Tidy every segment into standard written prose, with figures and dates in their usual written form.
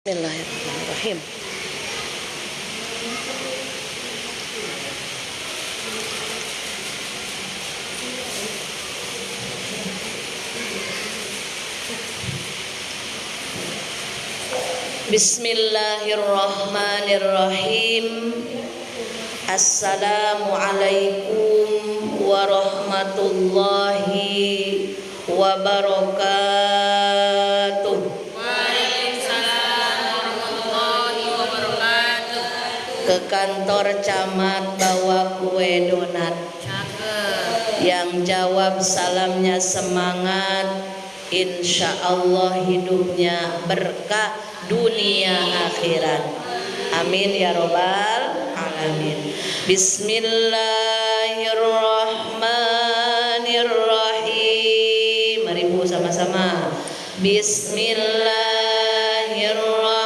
Bismillahirrahmanirrahim. Bismillahirrahmanirrahim. Assalamualaikum warahmatullahi wabarakatuh. Ke kantor camat bawa kue donat. Yang jawab salamnya semangat, insya Allah hidupnya berkah dunia akhirat. Amin ya robbal alamin. Bismillahirrahmanirrahim. Mari Bu sama-sama. Bismillahirrahmanirrahim.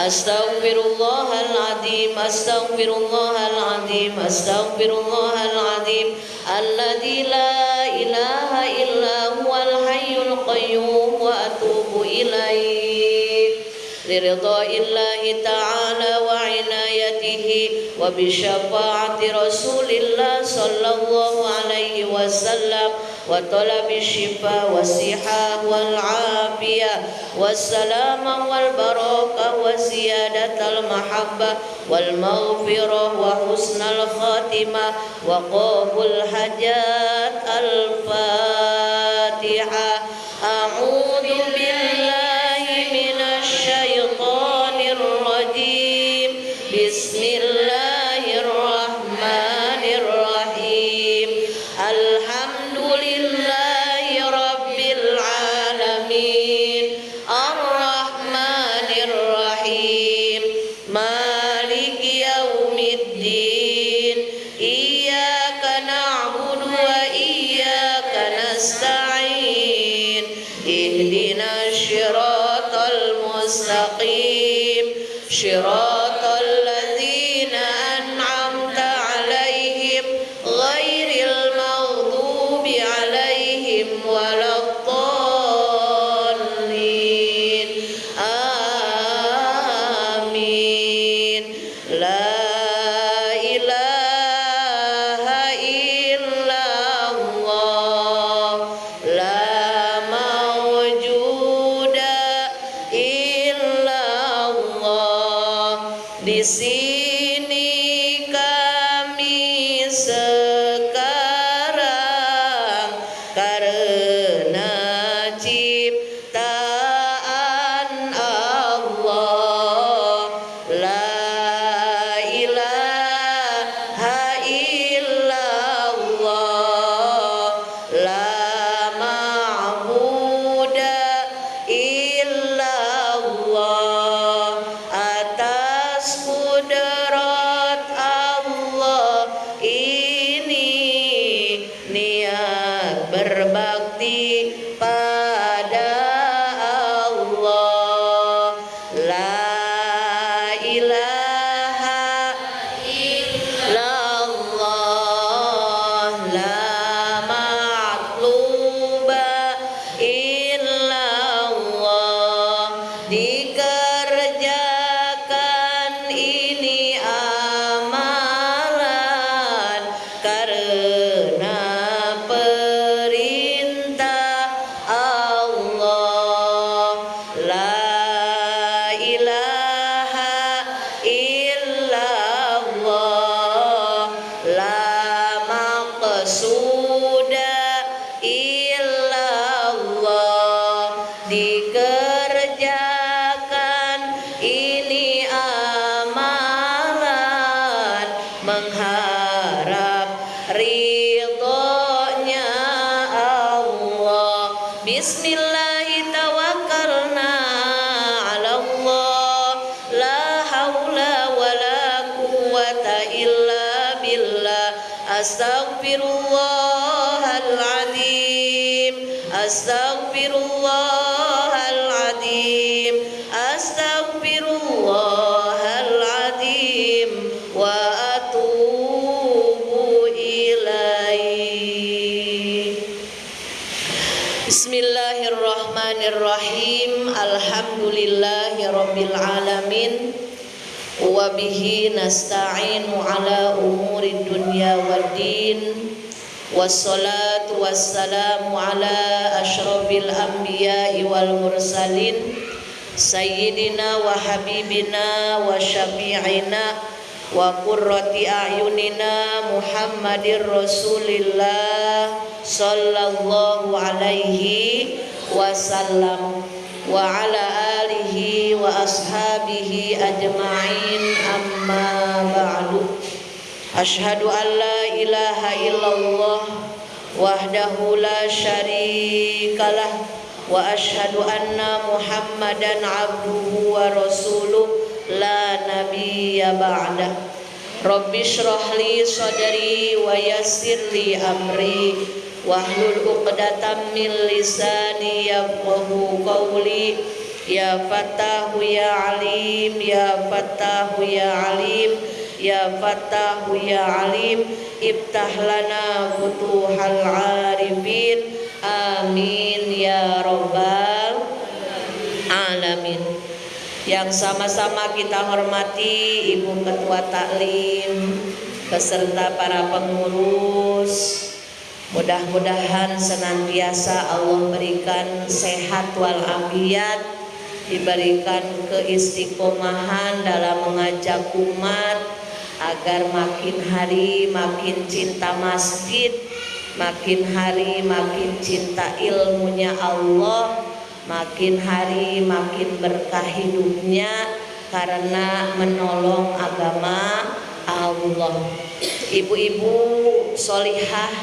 Astaghfirullahaladzim, astaghfirullahaladzim, alladzi la ilaha illa huwal hayyul qayyum wa atubu ilaih. Liridha'illahi ta'ala wa inayatihi wa bisyafaati Rasulillah sallallahu alaihi wasallam wa talabi syifa wa siha wal afiyah wassalama wal barakah wa ziyadatal mahabbah wal maghfirah wa husnal khatimah wa qabul hajat. Al-Fatihah. A'udzu billahi minasy syaithanir rajim. Bismillahirrahmanirrahim. Alhamdulillahi rabbil alamin. Ar-Rahmanir Rahim. Maliki yaumiddin. Iyyaka na'budu wa iyyaka nasta'in. Ihdinas siratal mustaqim. Siratal ladzina an'amta 'alaihim ghairil maghdubi 'alaihim waladdallin. Amin. La ilaha illallah, la mawjuda illallah. Di sini kami sekarang karena ciptaan Allah. La ilaha illallah, la ma'buda illallah. Atas kudrah dikerjakan ini amalan mengharap ridhonya Allah. Bismillahi tawakkalna ala Allah, la haula wala quwwata illa billah. Astaghfirullahaladzim, astaghfirullahaladzim, astaghfirullahaladzim wa atubu ilaih. Bismillahirrahmanirrahim. Alhamdulillahi rabbil alamin. Wa bihi nasta'inu ala umuri dunya waddin. Wassalatu wassalamu ala asyrafil anbiya'i wal mursalin sayyidina wa habibina wa syafi'ina wa qurrati a'yunina Muhammadir Rasulillah sallallahu alaihi wasallam wa ala alihi wa ashabihi ajma'in, amma ba'du. Asyhadu an la ilaha illallah wahdahu la syarikalah wa asyhadu anna Muhammadan abduhu wa rasuluh la nabiyya ba'dah. Rabbi shrah li sadri wa yassir li amri wahlul 'uqdatam min lisani yafqahu qawli. Ya Fattahu ya Alim, ya Fattahu ya Alim, ya Fattahu ya Alim, iftah lana futuhal arifin, amin ya rabbal alamin. Yang sama-sama kita hormati Ibu Ketua Taklim beserta para pengurus, mudah-mudahan senantiasa Allah berikan sehat walafiat, diberikan keistiqomahan dalam mengajak umat agar makin hari makin cinta masjid, makin hari makin cinta ilmunya Allah, makin hari makin berkah hidupnya karena menolong agama Allah. Ibu-ibu solihah,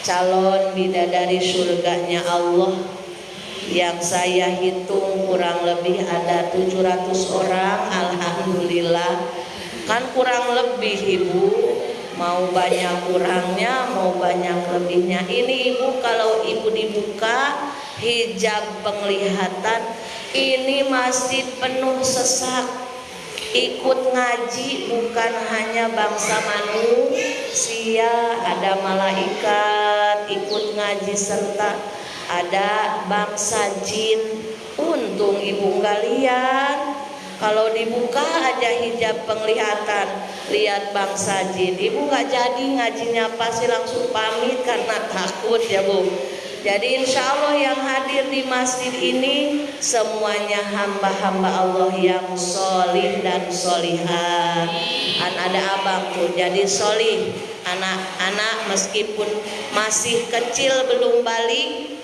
calon bidadari surganya Allah yang saya hitung kurang lebih ada 700 orang. Alhamdulillah, kan kurang lebih Ibu, mau banyak kurangnya mau banyak lebihnya. Ini Ibu, kalau Ibu dibuka hijab penglihatan, ini masjid penuh sesak. Ikut ngaji bukan hanya bangsa manusia, ada malaikat ikut ngaji serta ada bangsa jin. Untung Ibu nggak lihat, kalau dibuka aja hijab penglihatan lihat bangsa jin, Ibu nggak jadi ngajinya, pasti langsung pamit karena takut ya Bu. Jadi insya Allah yang hadir di masjid ini semuanya hamba-hamba Allah yang solih dan solihah. Ada abang tuh jadi solih, anak-anak meskipun masih kecil belum balik,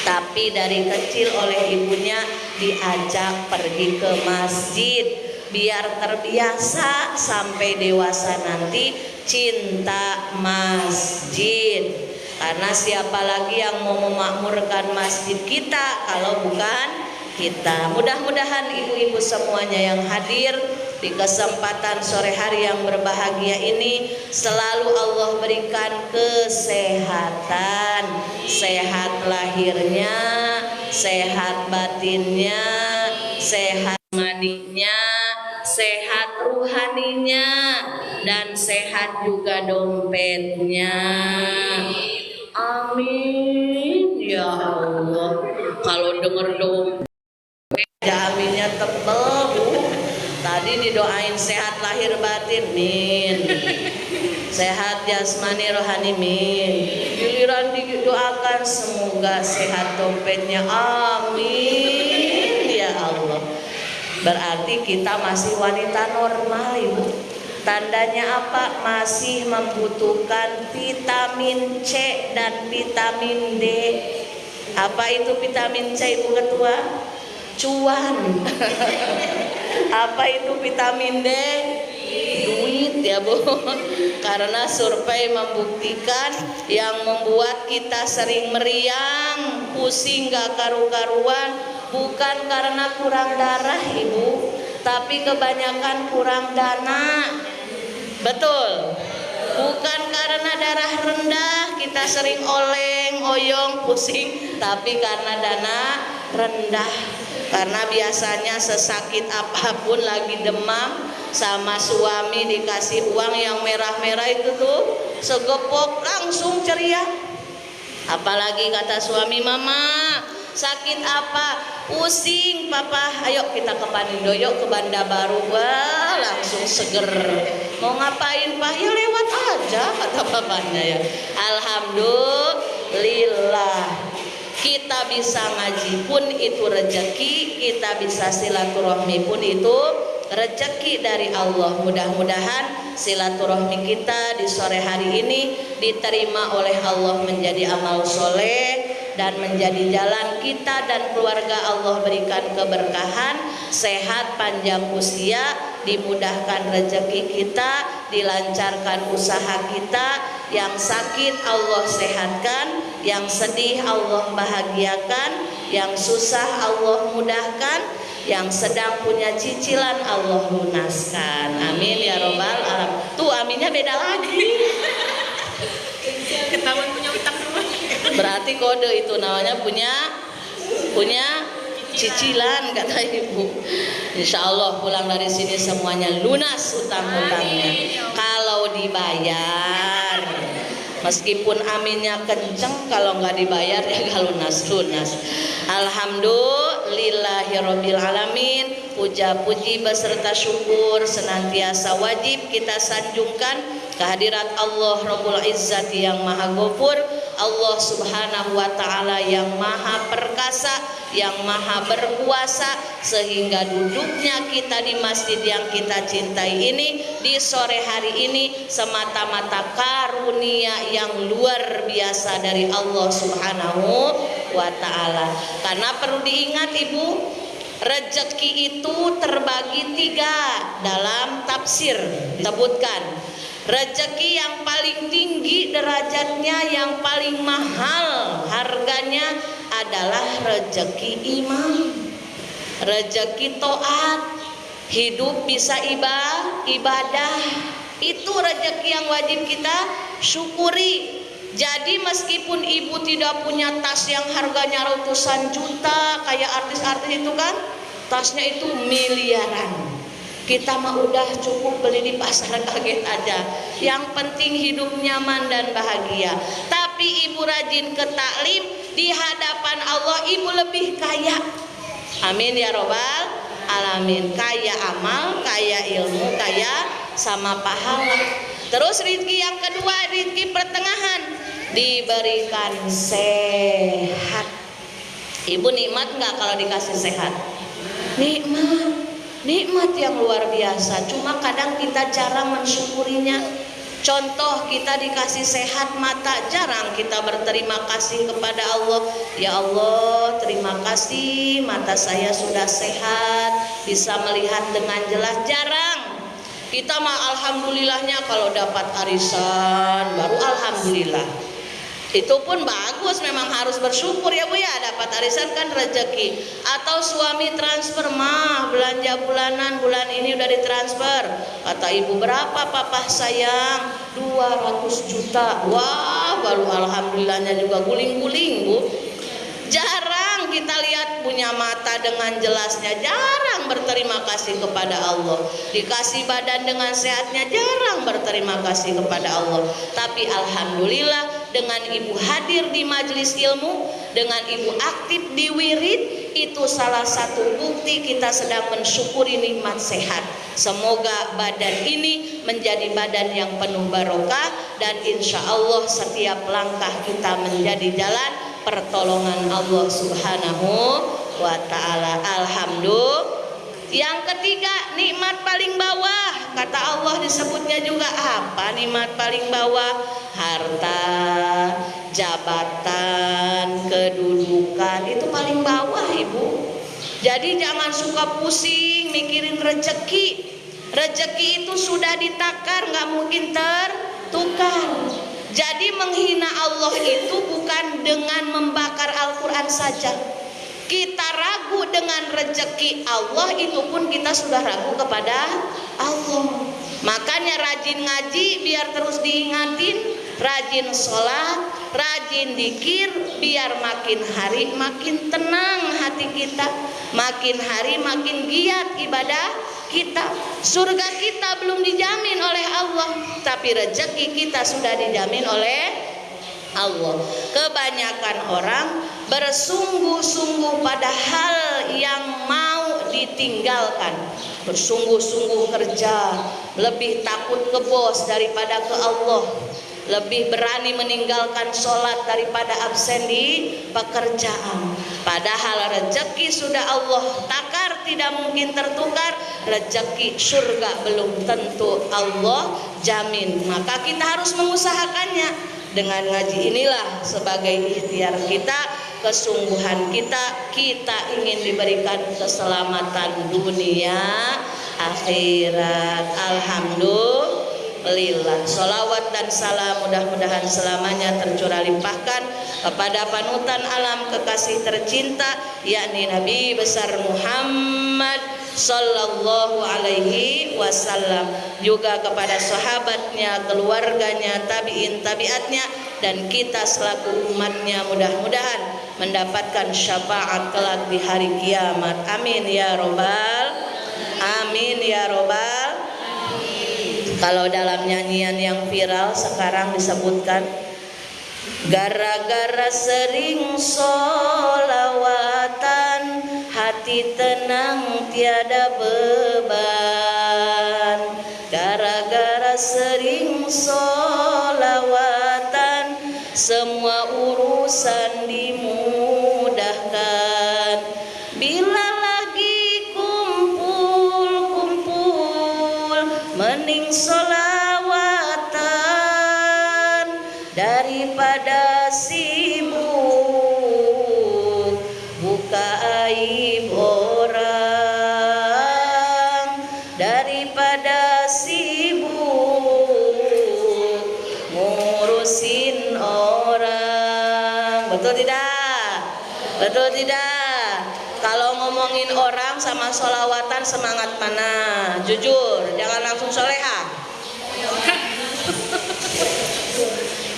tapi dari kecil oleh ibunya diajak pergi ke masjid biar terbiasa sampai dewasa nanti cinta masjid. Karena siapa lagi yang mau memakmurkan masjid kita kalau bukan kita. Mudah-mudahan ibu-ibu semuanya yang hadir di kesempatan sore hari yang berbahagia ini selalu Allah berikan kesehatan, sehat lahirnya, sehat batinnya, sehat maninya, sehat ruhaninya, dan sehat juga dompetnya. Amin ya Allah. Kalau denger dompet aminnya tebel Bu. Tadi didoain sehat lahir batin, min. Sehat jasmani rohani, min. Giliran didoakan semoga sehat dompetnya, amin ya Allah. Berarti kita masih wanita normal Ibu. Tandanya apa? Masih membutuhkan vitamin C dan vitamin D. Apa itu vitamin C, Ibu Ketua? Cuan. Apa itu vitamin D? Duit ya Bu. Karena survei membuktikan yang membuat kita sering meriang, pusing gak karu-karuan, bukan karena kurang darah Ibu, tapi kebanyakan kurang dana. Betul? Bukan karena darah rendah kita sering oleng, oyong, pusing, tapi karena dana rendah. Karena biasanya sesakit apapun lagi demam, sama suami dikasih uang yang merah-merah itu tuh segepok langsung ceria. Apalagi kata suami, mama sakit apa? Pusing papa, ayo kita ke Panidoyo, ke Banda Baru. Wah, langsung seger. Mau ngapain pak? Ya lewat aja kata papanya ya. Alhamdulillah, kita bisa ngaji pun itu rezeki, kita bisa silaturahmi pun itu rezeki dari Allah. Mudah-mudahan silaturahmi kita di sore hari ini diterima oleh Allah menjadi amal soleh dan menjadi jalan kita dan keluarga Allah berikan keberkahan, sehat, panjang usia, dimudahkan rezeki kita, dilancarkan usaha kita, yang sakit Allah sehatkan, yang sedih Allah bahagiakan, yang susah Allah mudahkan, yang sedang punya cicilan Allah lunaskan. Amin ya robbal alamin. Tuh aminnya beda lagi. Ketahuan punya utang dulu. Berarti kode itu namanya punya cicilan kata ibu. Insya Allah pulang dari sini semuanya lunas utang-utangnya. Kalau dibayar, meskipun aminnya kenceng, kalau nggak dibayar ya nggak lunas. Alhamdulillahirabbil alamin. Puja-puji beserta syukur senantiasa wajib kita sanjungkan kehadirat Allah Rabbul Izzat yang Maha Ghafur, Allah Subhanahu wa Ta'ala yang Maha Perkasa, yang Maha Berkuasa, sehingga duduknya kita di masjid yang kita cintai ini di sore hari ini semata-mata karunia yang luar biasa dari Allah Subhanahu wa Ta'ala. Karena perlu diingat Ibu, rezeki itu terbagi 3 dalam tafsir disebutkan. Rezeki yang paling tinggi derajatnya, yang paling mahal harganya adalah rezeki iman, rezeki taat, hidup bisa ibadah. Itu rezeki yang wajib kita syukuri. Jadi meskipun ibu tidak punya tas yang harganya ratusan juta kayak artis-artis itu kan, tasnya itu miliaran, kita mah udah cukup beli di pasar kaget aja. Yang penting hidup nyaman dan bahagia. Tapi ibu rajin ke taklim, di hadapan Allah ibu lebih kaya. Amin ya robbal alamin. Kaya amal, kaya ilmu, kaya sama pahala. Terus rezeki yang kedua, rezeki pertengahan, diberikan sehat. Ibu nikmat nggak kalau dikasih sehat? Nikmat yang luar biasa. Cuma kadang kita jarang mensyukurinya. Contoh, kita dikasih sehat mata, jarang kita berterima kasih kepada Allah. Ya Allah, terima kasih mata saya sudah sehat, bisa melihat dengan jelas. Jarang. Kita mah alhamdulillahnya kalau dapat arisan baru alhamdulillah. Itu pun bagus, memang harus bersyukur ya Bu ya, dapat arisan kan rezeki. Atau suami transfer, mah belanja bulanan, bulan ini udah ditransfer. Kata ibu, berapa papa sayang? 200 juta. Wah, baru alhamdulillahnya juga guling-guling Bu. Jarang kita lihat punya mata dengan jelasnya, jarang berterima kasih kepada Allah. Dikasih badan dengan sehatnya, jarang berterima kasih kepada Allah. Tapi alhamdulillah, dengan ibu hadir di majelis ilmu, dengan ibu aktif di wirid, itu salah satu bukti kita sedang mensyukuri nikmat sehat. Semoga badan ini menjadi badan yang penuh barokah, dan insya Allah setiap langkah kita menjadi jalan pertolongan Allah Subhanahu wa Ta'ala. Alhamdulillah. Yang ketiga, nikmat paling bawah. Kata Allah disebutnya juga apa nikmat paling bawah? Harta, jabatan, kedudukan, itu paling bawah Ibu. Jadi jangan suka pusing mikirin rezeki. Rezeki itu sudah ditakar, nggak mungkin tertukar. Jadi menghina Allah itu bukan dengan membakar Al-Quran saja. Kita ragu dengan rezeki Allah, itu pun kita sudah ragu kepada Allah. Makanya rajin ngaji biar terus diingatin, rajin sholat, rajin zikir, biar makin hari makin tenang hati kita, makin hari makin giat ibadah kita. Surga kita belum dijamin oleh Allah, tapi rezeki kita sudah dijamin oleh Allah. Kebanyakan orang bersungguh-sungguh pada hal yang mau ditinggalkan, bersungguh-sungguh kerja, lebih takut ke bos daripada ke Allah, lebih berani meninggalkan sholat daripada absen di pekerjaan. Padahal rezeki sudah Allah takar, tidak mungkin tertukar. Rezeki surga belum tentu Allah jamin, maka kita harus mengusahakannya. Dengan ngaji inilah sebagai ikhtiar kita, kesungguhan kita, kita ingin diberikan keselamatan dunia akhirat. Alhamdulillah. Sholawat dan salam mudah-mudahan selamanya tercurah limpahkan kepada panutan alam kekasih tercinta, yakni Nabi besar Muhammad sallallahu alaihi wasallam, juga kepada sahabatnya, keluarganya, tabi'in tabi'atnya, dan kita selaku umatnya mudah-mudahan mendapatkan syafaat kelak di hari kiamat. Amin ya robbal, amin ya robbal. Kalau dalam nyanyian yang viral sekarang disebutkan, gara-gara sering sholawatan, hati tenang tiada beban. Gara-gara sering sholawatan, semua urusan dimudahkan. Bila lagi kumpul-kumpul, mending sholawatan daripada sibuk buka aib orang, daripada sibuk ngurusin orang. Betul tidak? Betul tidak? Kalau ngomongin orang sama sholawatan semangat mana? Jujur, jangan langsung solehah.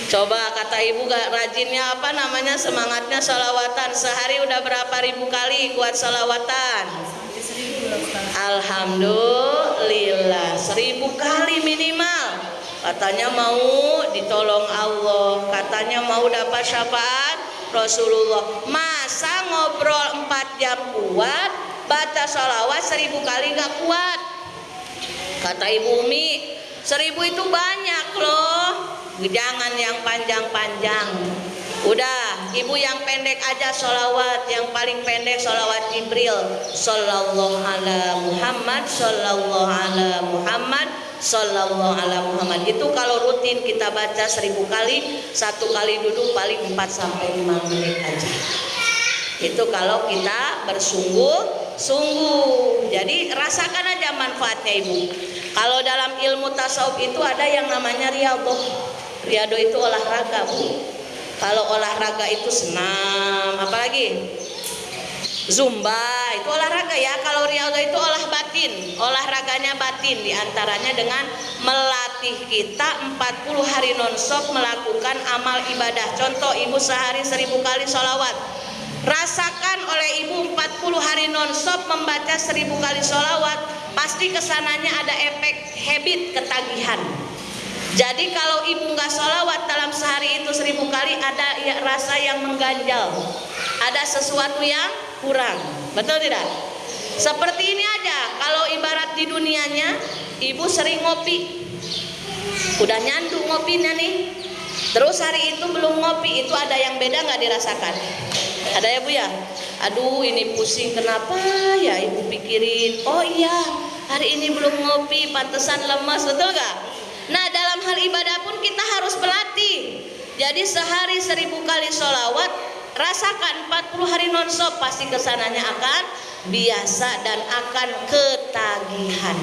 Coba kata ibu gak rajinnya apa namanya, semangatnya sholawatan. Sehari udah berapa ribu kali kuat sholawatan? Alhamdulillah 1000 kali minimal. Katanya mau ditolong Allah, katanya mau dapat syafaat Rasulullah. Masa ngobrol 4 jam kuat, baca sholawat 1000 kali gak kuat? Kata Ibu Umi, 1000 itu banyak loh. Jangan yang panjang-panjang. Udah, ibu yang pendek aja sholawat. Yang paling pendek sholawat Jibril, sallallahu ala Muhammad, sallallahu ala Muhammad, sallallahu ala Muhammad. Itu kalau rutin kita baca 1000 kali, 1 kali duduk paling 4-5 menit aja. Itu kalau kita bersungguh-sungguh. Jadi rasakan aja manfaatnya ibu. Kalau dalam ilmu tasawuf itu ada yang namanya riyadhah. Riyadhah itu olahraga bu. Kalau olahraga itu senam, apalagi zumba itu olahraga ya. Kalau riyadhah itu olah batin, olahraganya batin, diantaranya dengan melatih kita 40 hari nonstop melakukan amal ibadah. Contoh ibu sehari 1000 kali sholawat. Rasakan oleh ibu 40 hari nonstop membaca 1000 kali sholawat, pasti kesananya ada efek habit, ketagihan. Jadi kalau ibu nggak sholawat dalam sehari itu 1000 kali, ada ya, rasa yang mengganjal, ada sesuatu yang kurang. Betul tidak? Seperti ini aja. Kalau ibarat di dunianya, ibu sering ngopi, udah nyandu ngopinya nih, terus hari itu belum ngopi, itu ada yang beda nggak dirasakan? Ada ya bu ya? Aduh ini pusing, kenapa ya ibu pikirin? Oh iya, hari ini belum ngopi, pantesan lemas, betul gak? Nah dalam hal ibadah pun kita harus berlatih. Jadi sehari 1000 kali sholawat, rasakan 40 hari nonstop, pasti kesananya akan biasa dan akan ketagihan.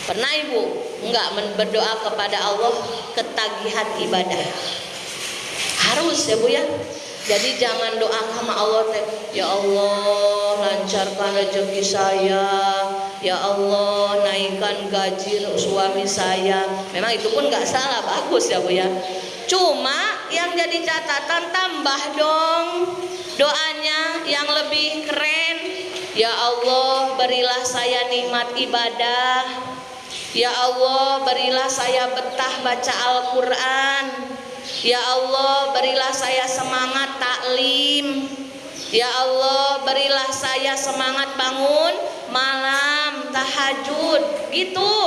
Pernah ibu enggak berdoa kepada Allah ketagihan ibadah? Harus ya bu ya. Jadi jangan doa sama Allah teh, ya Allah lancarkan rezeki saya, ya Allah naikkan gaji suami saya. Memang itu pun nggak salah, bagus ya bu ya. Cuma yang jadi catatan, tambah dong doanya yang lebih keren. Ya Allah berilah saya nikmat ibadah, ya Allah berilah saya betah baca Al-Quran, ya Allah berilah saya semangat taklim, ya Allah berilah saya semangat bangun malam tahajud gitu.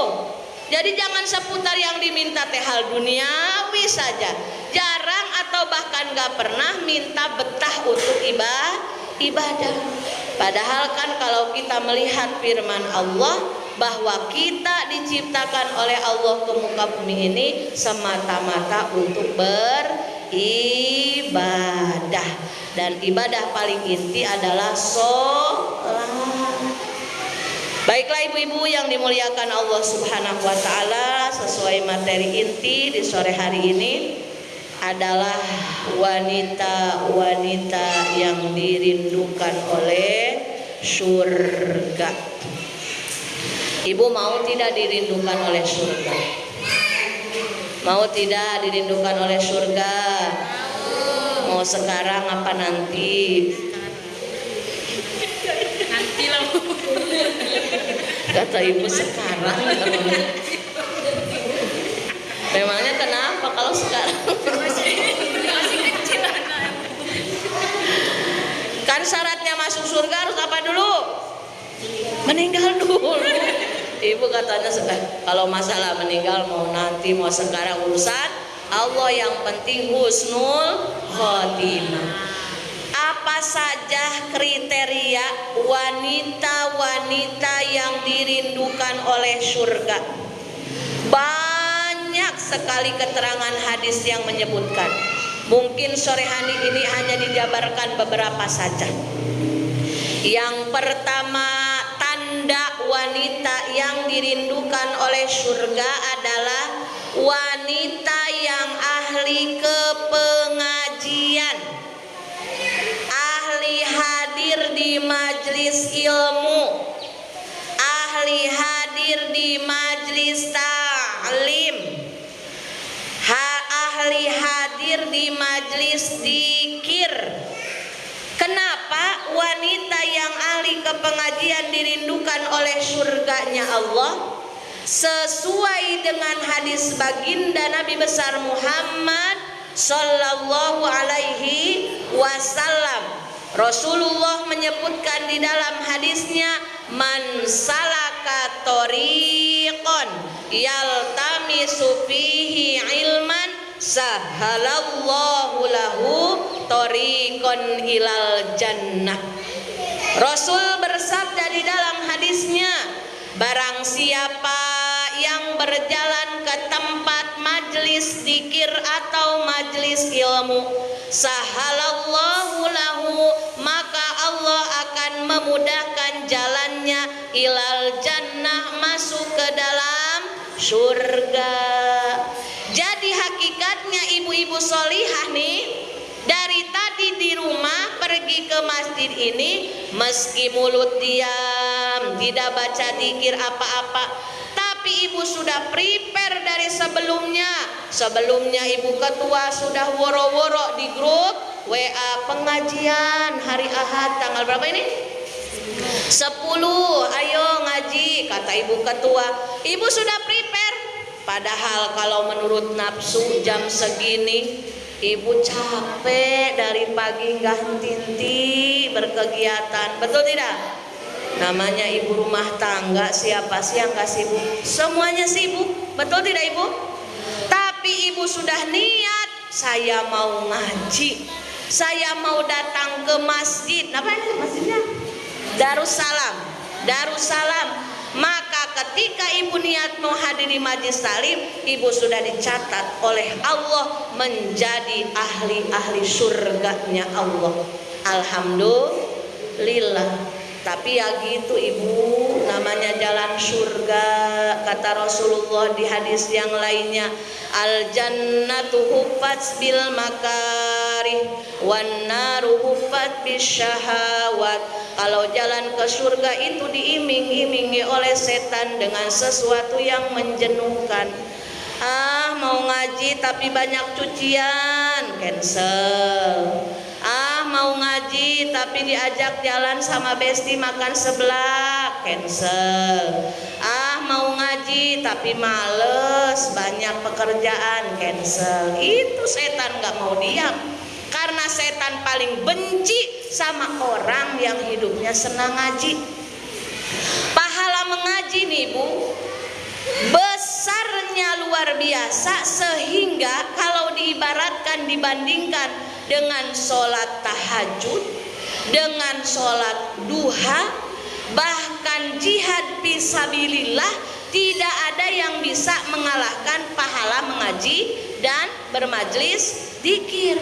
Jadi jangan seputar yang diminta teh hal duniawi saja, jarang atau bahkan gak pernah minta betah untuk ibadah. Padahal kan kalau kita melihat firman Allah bahwa kita diciptakan oleh Allah ke muka bumi ini semata-mata untuk beribadah, dan ibadah paling inti adalah sholat. Baiklah ibu-ibu yang dimuliakan Allah Subhanahu wa taala, sesuai materi inti di sore hari ini adalah wanita-wanita yang dirindukan oleh surga. Ibu mau tidak dirindukan oleh surga? Mau tidak dirindukan oleh surga? Mau sekarang apa nanti? Nanti lah. Kata ibu sekarang. Memangnya kenapa kalau sekarang? Kan syaratnya masuk surga harus apa dulu? Meninggal dulu. Ibu katanya kalau masalah meninggal mau nanti mau sekarang urusan Allah, yang penting husnul khotimah. Apa saja kriteria wanita-wanita yang dirindukan oleh surga? Banyak sekali keterangan hadis yang menyebutkan. Mungkin sore hari ini hanya dijabarkan beberapa saja. Yang pertama, tanda wanita yang dirindukan oleh surga adalah wanita yang ahli kepengajian, ahli hadir di majelis ilmu, ahli hadir di majelis ta'lim, ahli hadir di majelis zikir. Kenapa wanita yang ahli kepengajian dirindukan oleh surganya Allah? Sesuai dengan hadis baginda Nabi besar Muhammad sallallahu alaihi wasallam. Rasulullah menyebutkan di dalam hadisnya, man salaka tariqan yaltamisu fihi ilman sahalallahu lahu tariqan ilal jannah. Rasul bersabda di dalam hadisnya, barang siapa yang berjalan ke tempat majlis zikir atau majlis ilmu, sahalallahu lahu, maka Allah akan memudahkan jalannya ilal jannah, masuk ke dalam surga. Jadi hakikatnya ibu-ibu solihah nih, dari tadi di rumah pergi ke masjid ini, meski mulut diam, tidak baca zikir apa-apa, tapi ibu sudah prepare dari sebelumnya. Sebelumnya ibu ketua sudah woro-woro di grup WA pengajian hari Ahad tanggal berapa ini? 10, ayo ngaji, kata ibu ketua. Ibu sudah prepare. Padahal kalau menurut nafsu jam segini ibu capek dari pagi nggak henti-henti berkegiatan, betul tidak? Namanya ibu rumah tangga, siapa sih yang gak sibuk? Semuanya sibuk, betul tidak ibu? Tapi ibu sudah niat, saya mau ngaji, saya mau datang ke masjid. Apa ini masjidnya? Darussalam. Darussalam. Maka ketika ibu niat mau hadiri majlis taklim, ibu sudah dicatat oleh Allah menjadi ahli-ahli surganya Allah. Alhamdulillah. Tapi ya gitu ibu, namanya jalan surga. Kata Rasulullah di hadis yang lainnya, al jannatu huffat bil makarih wan naru huffat bis syahawat. Kalau jalan ke surga itu diiming-imingi oleh setan dengan sesuatu yang menjenuhkan. Mau ngaji tapi banyak cucian, cancel. Mau ngaji tapi diajak jalan sama besti makan seblak, cancel. Mau ngaji tapi males, banyak pekerjaan, cancel. Itu setan gak mau diam. Karena setan paling benci sama orang yang hidupnya senang ngaji. Pahala mengaji nih bu, besarnya luar biasa, sehingga kalau diibaratkan, dibandingkan dengan sholat tahajud, dengan sholat duha, bahkan jihad fisabilillah, tidak ada yang bisa mengalahkan pahala mengaji dan bermajlis dzikir.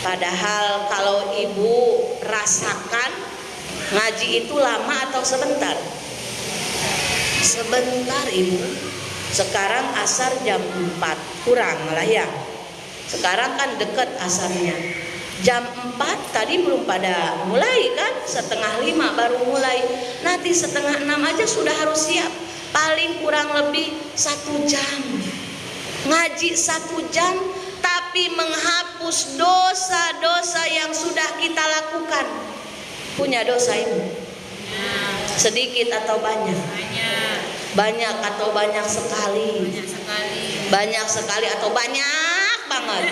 Padahal kalau ibu rasakan, ngaji itu lama atau sebentar? Sebentar ibu. Sekarang asar jam 4 kurang lah ya. Sekarang kan deket asarnya. Jam 4 tadi belum pada mulai kan, 4:30 baru mulai. Nanti 5:30 aja sudah harus siap. Paling kurang lebih 1 jam. Ngaji 1 jam tapi menghapus dosa-dosa yang sudah kita lakukan. Punya dosa ibu? Sedikit atau banyak? Banyak atau banyak sekali? Banyak sekali atau banyak banget?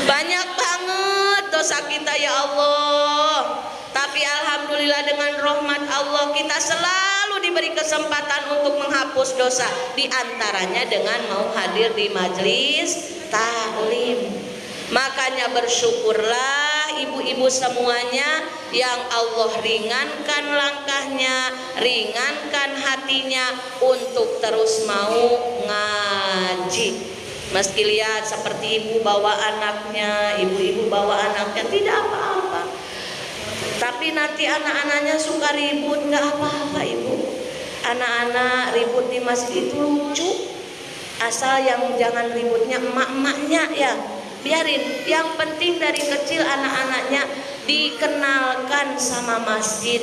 Banyak banget dosa kita ya Allah. Tapi alhamdulillah dengan rahmat Allah kita selalu diberi kesempatan untuk menghapus dosa. Di antaranya dengan mau hadir di majlis taklim. Makanya bersyukurlah ibu-ibu semuanya yang Allah ringankan langkahnya, ringankan hatinya untuk terus mau ngaji. Meski lihat seperti ibu bawa anaknya, ibu-ibu bawa anaknya, tidak apa-apa. Tapi nanti anak-anaknya suka ribut, nggak apa-apa ibu. Anak-anak ribut di masjid itu lucu, asal yang jangan ributnya emak-emaknya ya. Biarin, yang penting dari kecil anak-anaknya dikenalkan sama masjid.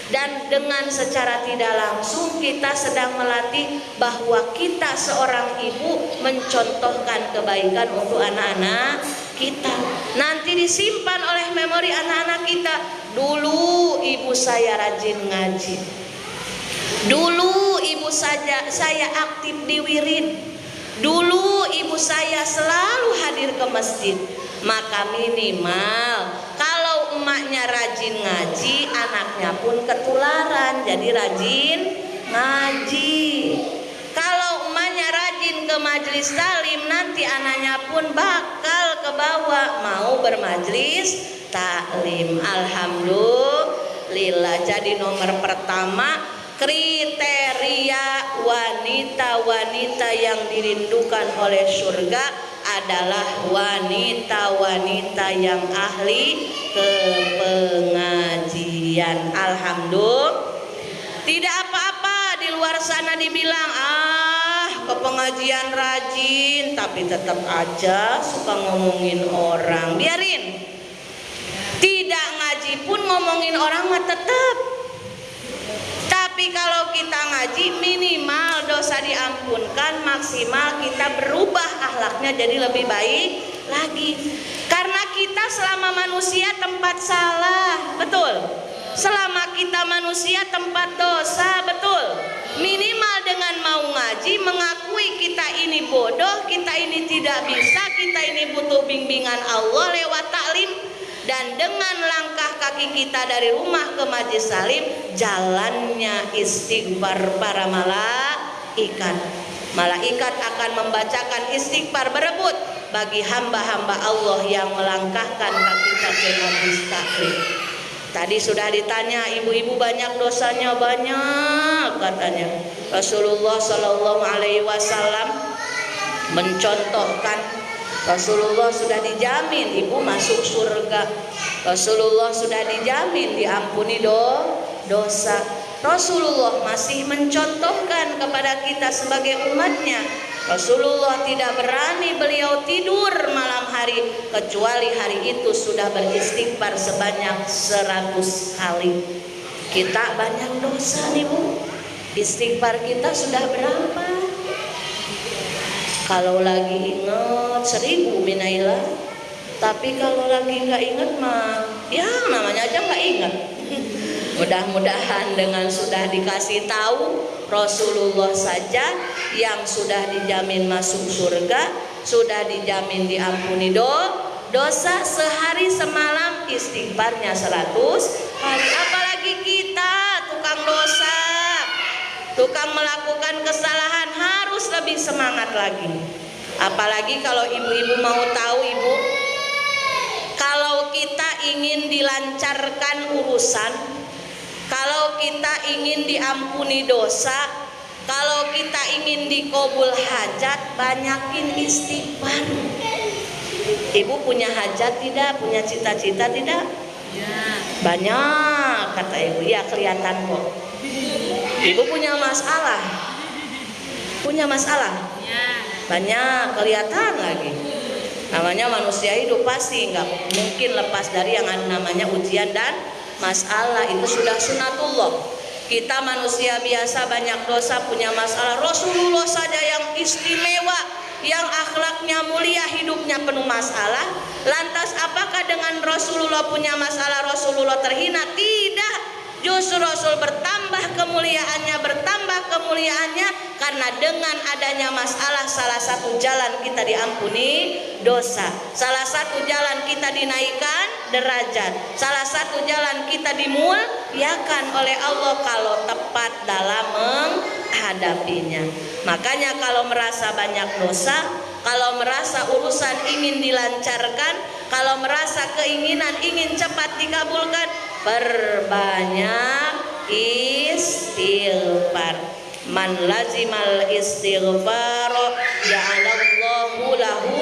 Dan dengan secara tidak langsung kita sedang melatih bahwa kita seorang ibu mencontohkan kebaikan untuk anak-anak kita. Nanti disimpan oleh memori anak-anak kita. Dulu ibu saya rajin ngaji. Dulu ibu saya aktif di wirid. Dulu ibu saya selalu hadir ke masjid. Maka minimal kalau emaknya rajin ngaji, anaknya pun ketularan jadi rajin ngaji. Kalau emaknya rajin ke majelis taklim, nanti anaknya pun bakal kebawa mau bermajlis taklim. Alhamdulillah. Jadi nomor pertama, kriteria wanita-wanita yang dirindukan oleh surga adalah wanita-wanita yang ahli kepengajian. Alhamdulillah. Tidak apa-apa di luar sana dibilang kepengajian rajin, tapi tetap aja suka ngomongin orang. Biarin. Tidak ngaji pun ngomongin orang mah tetap. Tapi kalau kita ngaji minimal dosa diampunkan, maksimal kita berubah akhlaknya jadi lebih baik lagi. Karena kita selama manusia tempat salah, betul. Selama kita manusia tempat dosa, betul. Minimal dengan mau ngaji mengakui kita ini bodoh, kita ini tidak bisa, kita ini butuh bimbingan Allah lewat taklim. Dan dengan langkah kaki kita dari rumah ke majlis taklim, jalannya istighfar para malaikat. Malaikat akan membacakan istighfar berebut bagi hamba-hamba Allah yang melangkahkan kaki ke majlis taklim. Tadi sudah ditanya, ibu-ibu banyak dosanya, banyak katanya. Rasulullah Shallallahu Alaihi Wasallam mencontohkan, Rasulullah sudah dijamin ibu masuk surga. Rasulullah sudah dijamin diampuni dosa. Rasulullah masih mencontohkan kepada kita sebagai umatnya. Rasulullah tidak berani beliau tidur malam hari kecuali hari itu sudah beristighfar sebanyak 100 kali. Kita banyak dosa nih Bu. Istighfar kita sudah berapa? Kalau lagi ingat 1000 minailah. Tapi kalau lagi nggak ingat mah ya namanya aja nggak ingat. Mudah-mudahan dengan sudah dikasih tahu Rasulullah saja yang sudah dijamin masuk surga, sudah dijamin diampuni dosa, sehari semalam istighfarnya 100 kali. Apalagi kita tukang dosa, tukang melakukan kesalahan, harus lebih semangat lagi. Apalagi kalau ibu-ibu mau tahu ibu, kalau kita ingin dilancarkan urusan, kalau kita ingin diampuni dosa, kalau kita ingin dikabul hajat, banyakin istighfar. Ibu punya hajat tidak? Punya cita-cita tidak? Ya. Banyak kata ibu. Ya kelihatan kok. Ibu punya masalah? Punya masalah? Ya. Banyak kelihatan lagi. Namanya manusia hidup pasti nggak mungkin lepas dari yang namanya ujian dan masalah. Itu sudah sunatullah. Kita manusia biasa banyak dosa, punya masalah. Rasulullah saja yang istimewa, yang akhlaknya mulia, hidupnya penuh masalah. Lantas apakah dengan Rasulullah punya masalah Rasulullah terhina? Tidak. Justru Rasul bertambah kemuliaannya karena dengan adanya masalah salah satu jalan kita diampuni dosa, salah satu jalan kita dinaikkan derajat, salah satu jalan kita dimuliakan oleh Allah kalau tepat dalam menghadapinya. Makanya kalau merasa banyak dosa, kalau merasa urusan ingin dilancarkan, kalau merasa keinginan ingin cepat dikabulkan, perbanyak istighfar. Man lazimal istighfar ja'alallahu lahu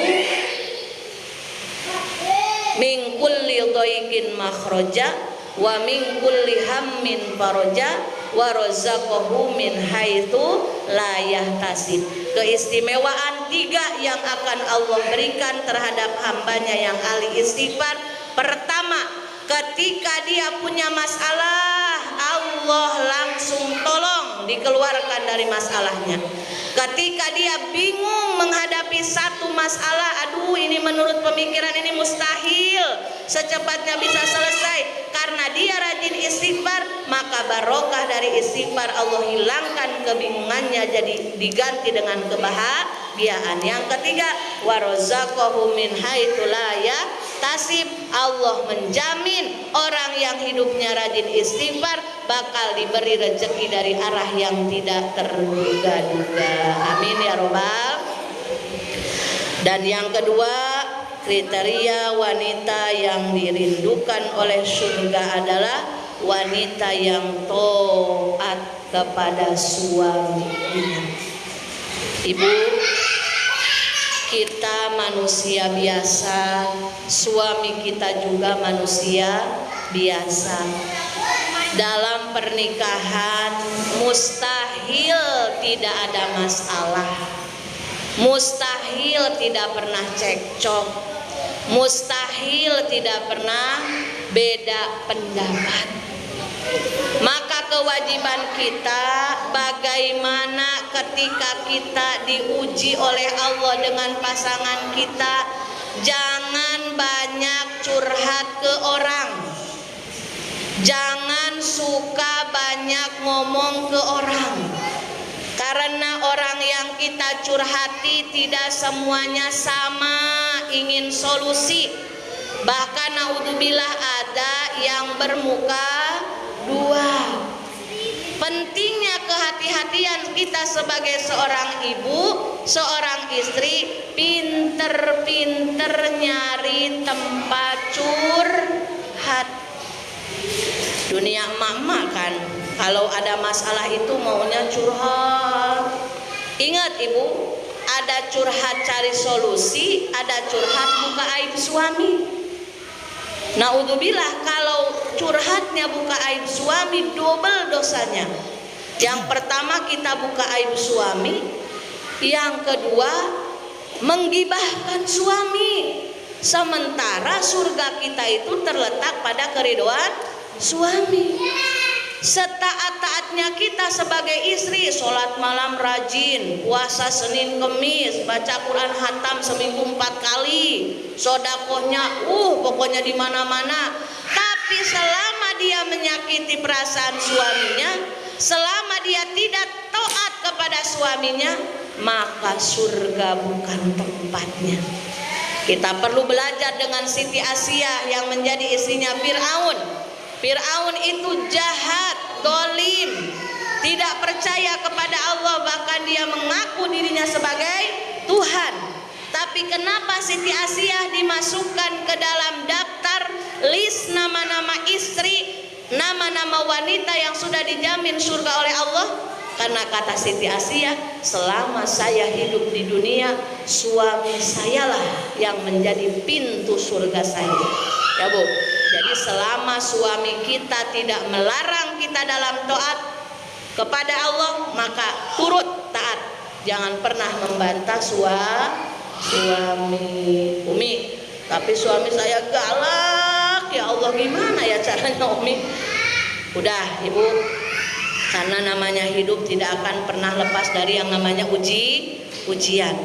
min kulli dhaiqin makhraja wa min kulli hammin faraja wa razaqahu min haitsu la yahtasib. Keistimewaan 3 yang akan Allah berikan terhadap hambanya yang ahli istighfar. Pertama, ketika dia punya masalah, Allah langsung tolong dikeluarkan dari masalahnya. Ketika dia bingung menghadapi satu masalah, aduh ini menurut pemikiran ini mustahil secepatnya bisa selesai, karena dia rajin istighfar, maka barokah dari istighfar Allah hilangkan kebingungannya, jadi diganti dengan kebahagiaan. Yang ketiga, warazaqahu min haitsu la yahtasib. Allah menjamin orang yang hidupnya rajin istighfar bakal diberi rezeki dari arah yang tidak terduga-duga. Amin ya robbal. Dan yang kedua, kriteria wanita yang dirindukan oleh surga adalah wanita yang taat kepada suaminya. Ibu, kita manusia biasa, suami kita juga manusia biasa. Dalam pernikahan mustahil tidak ada masalah, mustahil tidak pernah cekcok, mustahil tidak pernah beda pendapat. Maka kewajiban kita bagaimana ketika kita diuji oleh Allah dengan pasangan kita, jangan banyak curhat ke orang, jangan suka banyak ngomong ke orang. Karena orang yang kita curhati tidak semuanya sama ingin solusi. Bahkan naudzubillah ada yang bermuka dua. Pentingnya kehati-hatian kita sebagai seorang ibu, seorang istri, pinter-pinter nyari tempat curhat. Dunia emak-emak kan, kalau ada masalah itu maunya curhat. Ingat ibu, ada curhat cari solusi, ada curhat buka aib suami. Naudzubillah, kalau curhatnya buka aib suami double dosanya. Yang pertama kita buka aib suami, yang kedua menggibahkan suami. Sementara surga kita itu terletak pada keridhaan suami. Setaat-taatnya kita sebagai istri, sholat malam rajin, puasa Senin Kemis, baca Quran hatam seminggu 4 kali, sodakohnya pokoknya di mana-mana. Tapi selama dia menyakiti perasaan suaminya, selama dia tidak taat kepada suaminya, maka surga bukan tempatnya. Kita perlu belajar dengan Siti Asiyah yang menjadi istrinya Fir'aun. Fir'aun itu jahat, dolim, tidak percaya kepada Allah, bahkan dia mengaku dirinya sebagai Tuhan. Tapi kenapa Siti Asiyah dimasukkan ke dalam daftar list nama-nama istri, nama-nama wanita yang sudah dijamin surga oleh Allah? Karena kata Siti Asiyah, selama saya hidup di dunia, suami sayalah yang menjadi pintu surga saya. Ya Bu, jadi selama suami kita tidak melarang kita dalam taat kepada Allah, maka turut taat. Jangan pernah membantah suami. Umi, tapi suami saya galak, ya Allah gimana ya caranya Umi? Udah Ibu, karena namanya hidup tidak akan pernah lepas dari yang namanya ujian.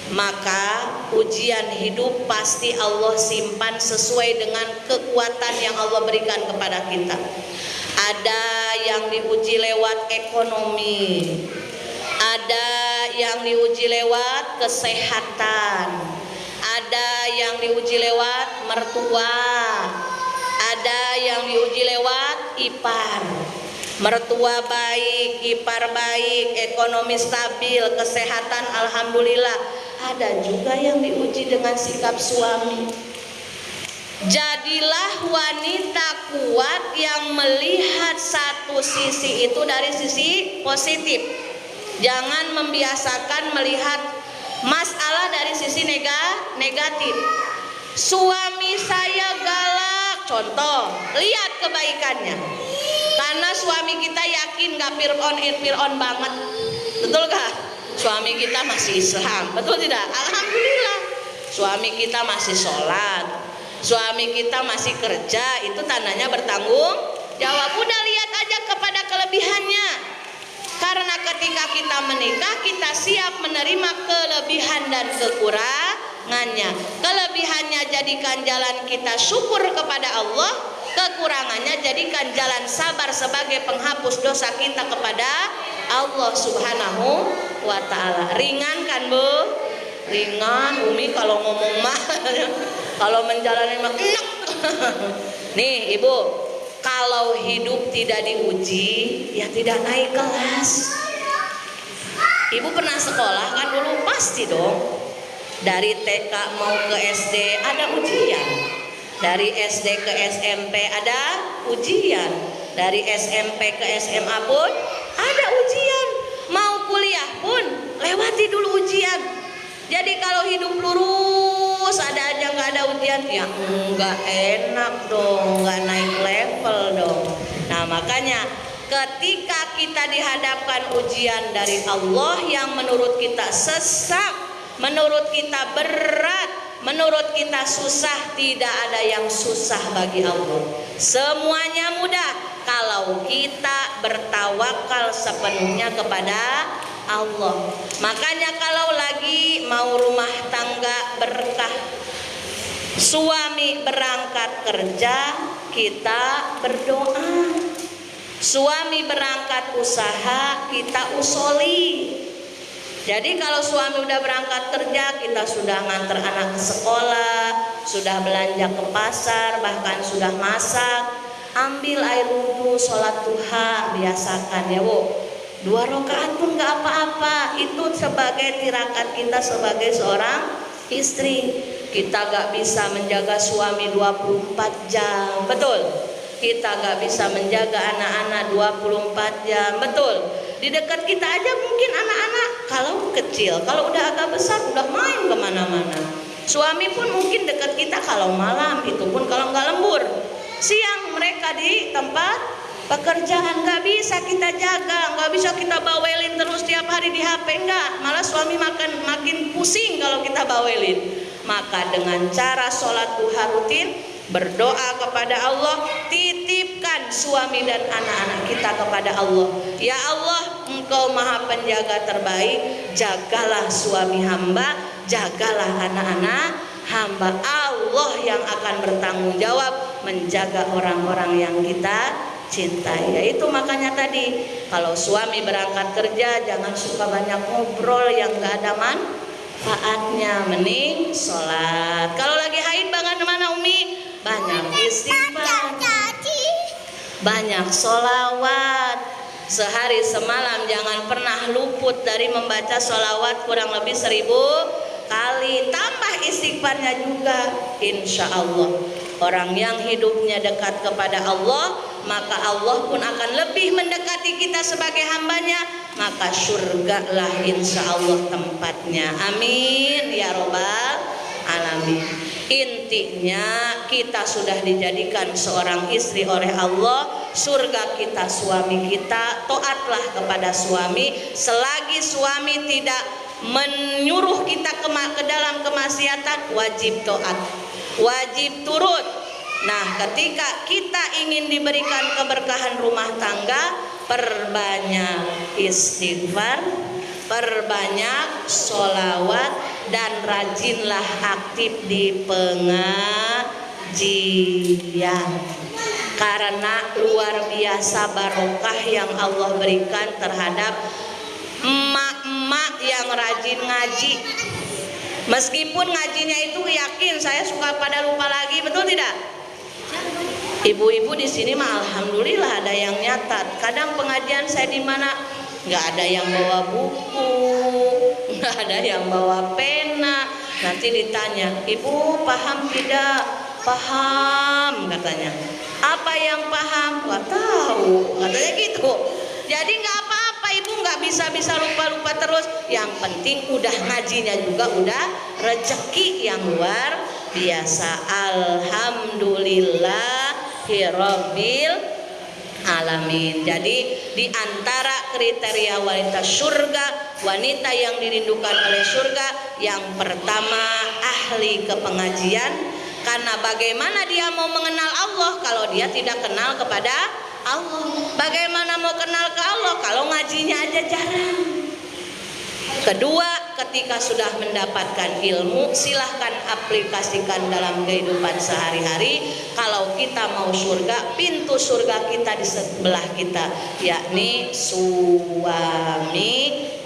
Maka ujian hidup pasti Allah simpan sesuai dengan kekuatan yang Allah berikan kepada kita. Ada yang diuji lewat ekonomi, ada yang diuji lewat kesehatan, ada yang diuji lewat mertua, ada yang diuji lewat ipar. Mertua baik, ipar baik, ekonomi stabil, kesehatan alhamdulillah. Ada juga yang diuji dengan sikap suami. Jadilah wanita kuat yang melihat satu sisi itu dari sisi positif. Jangan membiasakan melihat masalah dari sisi negatif. Suami saya galak, contoh, lihat kebaikannya. Karena suami kita yakin gak Fir'aun banget, betul gak? Suami kita masih Islam, betul tidak? Alhamdulillah. Suami kita masih sholat, suami kita masih kerja, itu tandanya bertanggung jawab. Udah lihat aja kepada kelebihannya. Karena ketika kita menikah, kita siap menerima kelebihan dan kekurangannya. Kelebihannya jadikan jalan kita syukur kepada Allah, kekurangannya jadikan jalan sabar sebagai penghapus dosa kita kepada Allah Subhanahu wa ta'ala. Ringan kan Bu? Ringan. Umi kalau ngomong mah kalau menjalani mah enak. Nih Ibu, kalau hidup tidak diuji, ya tidak naik kelas. Ibu pernah sekolah kan dulu? Pasti dong. Dari TK mau ke SD ada ujian. Dari SD ke SMP ada ujian. Dari SMP ke SMA pun ada ujian. Mau kuliah pun lewati dulu ujian. Jadi kalau hidup lurus ada aja nggak ada ujian, ya nggak enak dong, nggak naik level dong. Nah makanya ketika kita dihadapkan ujian dari Allah yang menurut kita sesak, menurut kita berat, menurut kita susah, tidak ada yang susah bagi Allah. Semuanya mudah kalau kita bertawakal sepenuhnya kepada Allah. Makanya kalau lagi mau rumah tangga berkah, suami berangkat kerja, kita berdoa. Suami berangkat usaha, kita usoli. Jadi kalau suami udah berangkat kerja, kita sudah nganter anak ke sekolah, sudah belanja ke pasar, bahkan sudah masak, ambil air wudhu, sholat duha, biasakan ya Bu. 2 rakaat pun gak apa-apa. Itu sebagai tirakat kita sebagai seorang istri. Kita gak bisa menjaga suami 24 jam, betul? kita gak bisa menjaga anak-anak 24 jam. Betul, di dekat kita aja mungkin anak-anak kalau kecil, kalau udah agak besar udah main kemana-mana. Suami pun mungkin dekat kita kalau malam, itu pun kalau nggak lembur. Siang mereka di tempat pekerjaan, nggak bisa kita jaga, nggak bisa kita bawelin terus tiap hari di HP, nggak. Malah suami makin pusing kalau kita bawelin. Maka dengan cara sholat duha rutin, berdoa kepada Allah, titipkan suami dan anak-anak kita kepada Allah. Ya Allah, Engkau maha penjaga terbaik, jagalah suami hamba, jagalah anak-anak hamba. Allah yang akan bertanggung jawab menjaga orang-orang yang kita cintai. Yaitu makanya tadi, kalau suami berangkat kerja jangan suka banyak ngobrol yang gak ada manfaatnya, mending sholat. Kalau lagi haid bagaimana Umi? Banyak istighfar, banyak sholawat. Sehari semalam jangan pernah luput dari membaca sholawat kurang lebih 1000 kali. Tambah istighfarnya juga. Insya Allah orang yang hidupnya dekat kepada Allah, maka Allah pun akan lebih mendekati kita sebagai hambanya. Maka surga lah insya Allah tempatnya. Amin ya robbal alamin. Intinya kita sudah dijadikan seorang istri oleh Allah. Surga kita suami kita. Taatlah kepada suami. Selagi suami tidak menyuruh kita ke dalam kemaksiatan, wajib taat, wajib turut. Nah, ketika kita ingin diberikan keberkahan rumah tangga, perbanyak istighfar, perbanyak sholawat, dan rajinlah aktif di pengajian. Karena luar biasa barokah yang Allah berikan terhadap emak-emak yang rajin ngaji. Meskipun ngajinya itu yakin saya suka pada lupa lagi, betul tidak? Ibu-ibu di sini mah alhamdulillah ada yang nyatat. Kadang pengajian saya di mana nggak ada yang bawa buku, nggak ada yang bawa pena. Nanti ditanya, ibu paham tidak? Paham katanya. Apa yang paham? Nggak tahu katanya gitu. Jadi nggak apa-apa, ibu nggak bisa lupa terus. Yang penting udah ngajinya juga udah rezeki yang luar biasa. Alhamdulillahirabbil alamin. Jadi di antara kriteria wanita surga, wanita yang dirindukan oleh surga, yang pertama ahli kepengajian. Karena bagaimana dia mau mengenal Allah kalau dia tidak kenal kepada Allah? Bagaimana mau kenal ke Allah kalau ngajinya aja jarang? Kedua, ketika sudah mendapatkan ilmu, silahkan aplikasikan dalam kehidupan sehari-hari. Kalau kita mau surga, pintu surga kita di sebelah kita, yakni suami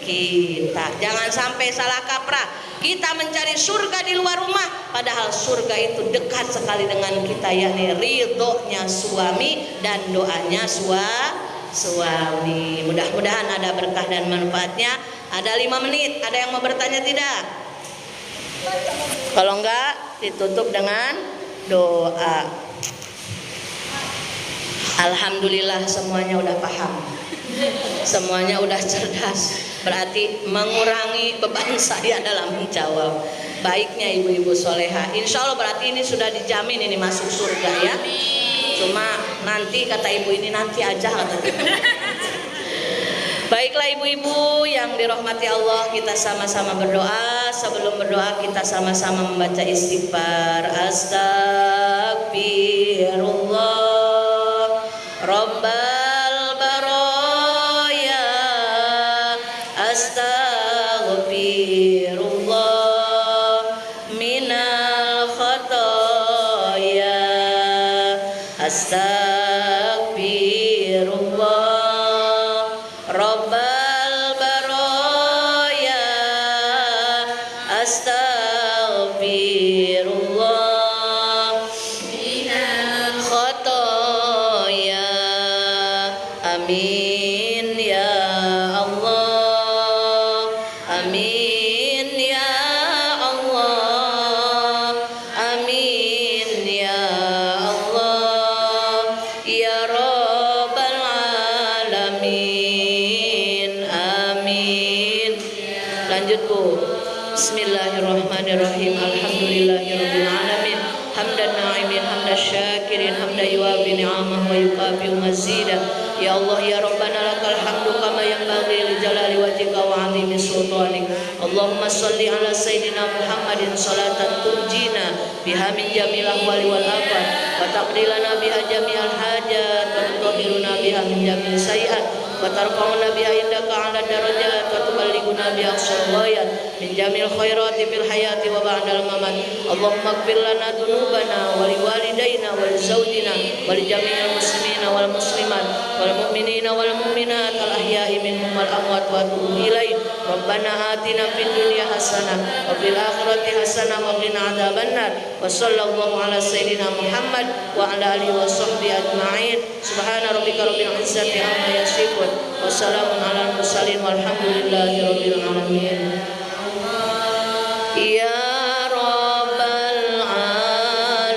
kita. Jangan sampai salah kaprah. Kita mencari surga di luar rumah, padahal surga itu dekat sekali dengan kita, yakni ridhonya suami dan doanya suami. Mudah-mudahan ada berkah dan manfaatnya. Ada 5 menit, ada yang mau bertanya tidak? Kalau enggak, ditutup dengan doa. Alhamdulillah semuanya udah paham, semuanya udah cerdas. Berarti mengurangi beban saya dalam menjawab. Baiknya ibu-ibu soleha, insya Allah berarti ini sudah dijamin ini masuk surga ya. Cuma nanti kata ibu ini nanti aja katanya. Baiklah ibu-ibu yang dirahmati Allah, kita sama-sama berdoa. Sebelum berdoa kita sama-sama membaca istighfar. Astagfirullah Rabbal baraya, Astaghfirullah minal khataya, Astaghfirullah Rabbal baraya, Astaghfirullah minal khataya. Amin ya Allah, amin ya Allah, amin ya Allah ya rabbal alamin. Amin. Lanjut Bu. Bismillahirrahmanirrahim. Alhamdulillahirabbil alamin. Hamdan na'imin, hamdan syakirin, hamdan yuwafi ni'amah wa yukafi'u mazida. Ya Allah ya Rabbana lakal hamdu kama yanbaghi li jalali wajhika wa 'azimi sultanik. Allahumma shalli ala sayyidina Muhammadin salatan tunjina biha min jamil ahwali wal afat wa taqdilana biha jami'al hajat wa tutahhiruna biha min jamil sayiat wa tarfa'una biha indaka 'ala darajat wa tuballighuna biha aqsal ghayat min jamil khairati fil hayati wa ba'dal mamat. Allahumma ighfir lana dhunubana wa liwalidayna wa lizawjina wa lijami'il muslimina wal muslimat wal mu'minina wal mu'minat al ahya'i minhum wal amwat wa atubu ilaih. Rabbana atina fid dunya hasanah wa fil akhirati hasanah wa qina adzabannar. Wa sallallahu ala sayyidina Muhammad wa ala alihi wa sahbihi ajma'in. Subhana rabbika rabbil izzati amma yasifun wa salamun alal mursalin walhamdulillahi rabbil alamin. Ya rabbal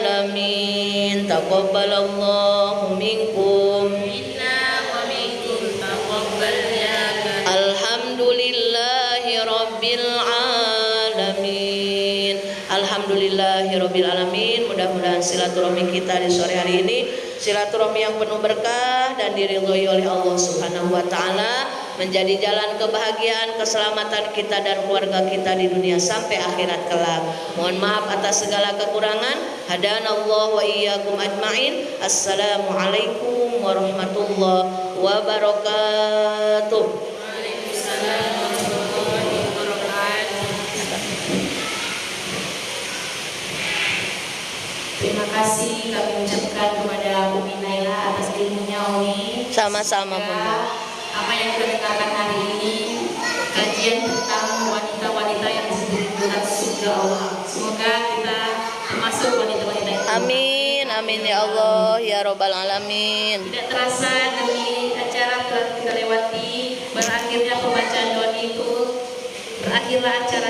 alamin. Taqabbalallahu minkum minna wa minkum taqabbal ya karim. Alhamdulillahi rabbil alamin. Alhamdulillahi rabbil alamin. Mudah-mudahan silaturahmi kita di sore hari ini silaturahmi yang penuh berkah dan diridhoi oleh Allah Subhanahu wa taala, menjadi jalan kebahagiaan, keselamatan kita dan keluarga kita di dunia sampai akhirat kelak. Mohon maaf atas segala kekurangan. Hadanallahu wa iyyakum ajmain. Assalamualaikum warahmatullahi wabarakatuh. Waalaikumsalam warahmatullahi wabarakatuh. Terima kasih kami ucapkan kepada Umi Naila atas ilmunya Umi. Sama-sama Bunda. Apa yang kita dengarkan hari ini kajian tentang wanita-wanita yang disebut surga Allah. Semoga kita termasuk wanita-wanita itu. Amin, amin ya Allah ya Rabbal alamin. Tidak terasa demi acara telah kita lewati, berakhirnya pembacaan doa itu, berakhirlah acara